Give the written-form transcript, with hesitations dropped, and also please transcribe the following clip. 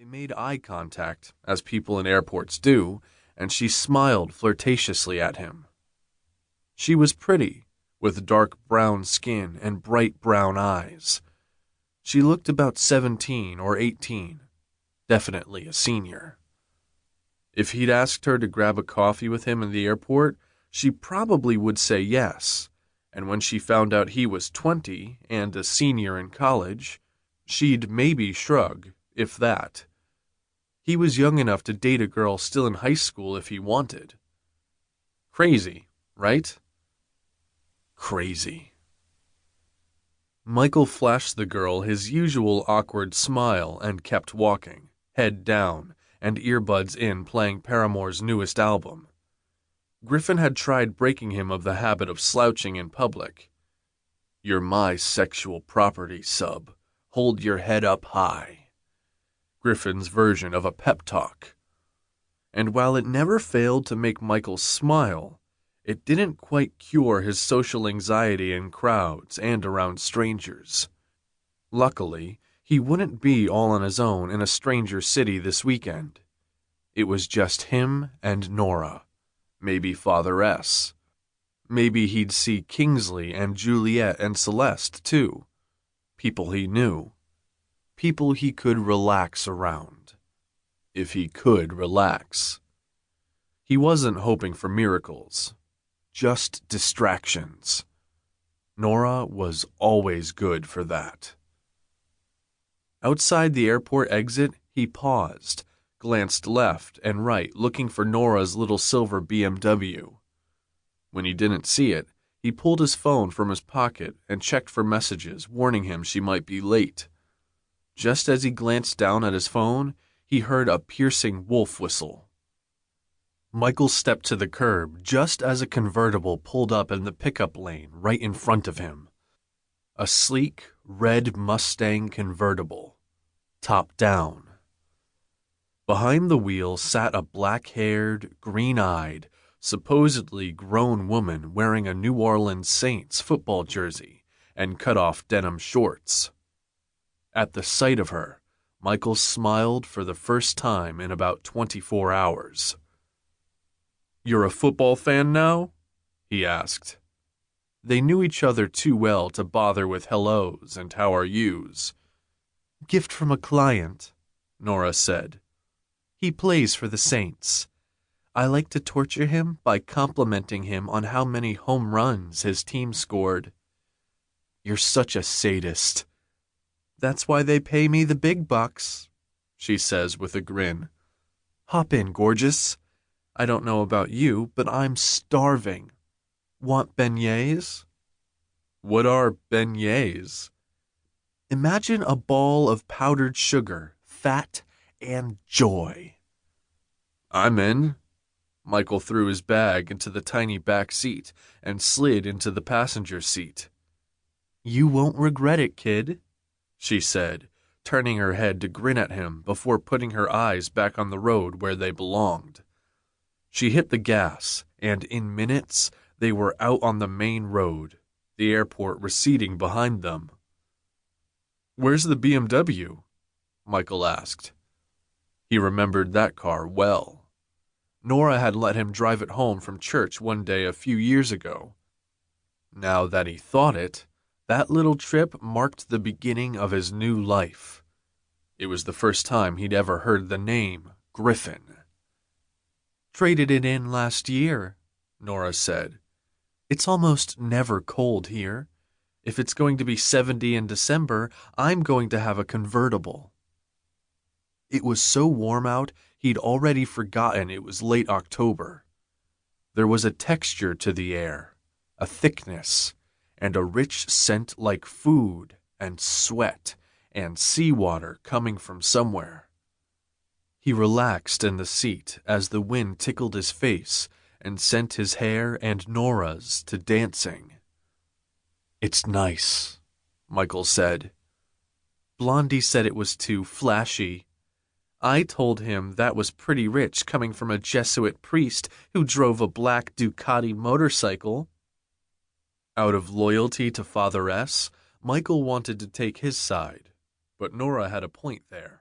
made eye contact, as people in airports do, and she smiled flirtatiously at him. She was pretty, with dark brown skin and bright brown eyes. She looked about 17 or 18, definitely a senior. If he'd asked her to grab a coffee with him in the airport, she probably would say yes, and when she found out he was 20 and a senior in college, she'd maybe shrug, if that. He was young enough to date a girl still in high school if he wanted. Crazy, right? Crazy. Michael flashed the girl his usual awkward smile and kept walking, head down and earbuds in, playing Paramore's newest album. Griffin had tried breaking him of the habit of slouching in public. "You're my sexual property, sub. Hold your head up high." Griffin's version of a pep talk. And while it never failed to make Michael smile, it didn't quite cure his social anxiety in crowds and around strangers. Luckily, he wouldn't be all on his own in a stranger city this weekend. It was just him and Nora. Maybe Father S. Maybe he'd see Kingsley and Juliet and Celeste, too. People he knew. People he could relax around. If he could relax. He wasn't hoping for miracles. Just distractions. Nora was always good for that. Outside the airport exit, he paused, glanced left and right, looking for Nora's little silver BMW. When he didn't see it, he pulled his phone from his pocket and checked for messages warning him she might be late. Just as he glanced down at his phone, he heard a piercing wolf whistle. Michael stepped to the curb just as a convertible pulled up in the pickup lane right in front of him. A sleek, red Mustang convertible, top down. Behind the wheel sat a black-haired, green-eyed, supposedly grown woman wearing a New Orleans Saints football jersey and cut-off denim shorts. At the sight of her, Michael smiled for the first time in about 24 hours. "You're a football fan now?" he asked. They knew each other too well to bother with hellos and how are yous. "Gift from a client," Nora said. "He plays for the Saints. I like to torture him by complimenting him on how many home runs his team scored." "You're such a sadist." "That's why they pay me the big bucks," she says with a grin. "Hop in, gorgeous. I don't know about you, but I'm starving. Want beignets?" "What are beignets?" "Imagine a ball of powdered sugar, fat, and joy." "I'm in." Michael threw his bag into the tiny back seat and slid into the passenger seat. "You won't regret it, kid," she said, turning her head to grin at him before putting her eyes back on the road where they belonged. She hit the gas, and in minutes they were out on the main road, the airport receding behind them. "Where's the BMW?" Michael asked. He remembered that car well. Nora had let him drive it home from church one day a few years ago. Now that he thought it, that little trip marked the beginning of his new life. It was the first time he'd ever heard the name Griffin. "Traded it in last year," Nora said. "It's almost never cold here. If it's going to be 70 in December, I'm going to have a convertible." It was so warm out, he'd already forgotten it was late October. There was a texture to the air, a thickness, and a rich scent like food and sweat and seawater coming from somewhere. He relaxed in the seat as the wind tickled his face and sent his hair and Nora's to dancing. "It's nice," Michael said. "Blondie said it was too flashy. I told him that was pretty rich coming from a Jesuit priest who drove a black Ducati motorcycle." Out of loyalty to Father S., Michael wanted to take his side, but Nora had a point there.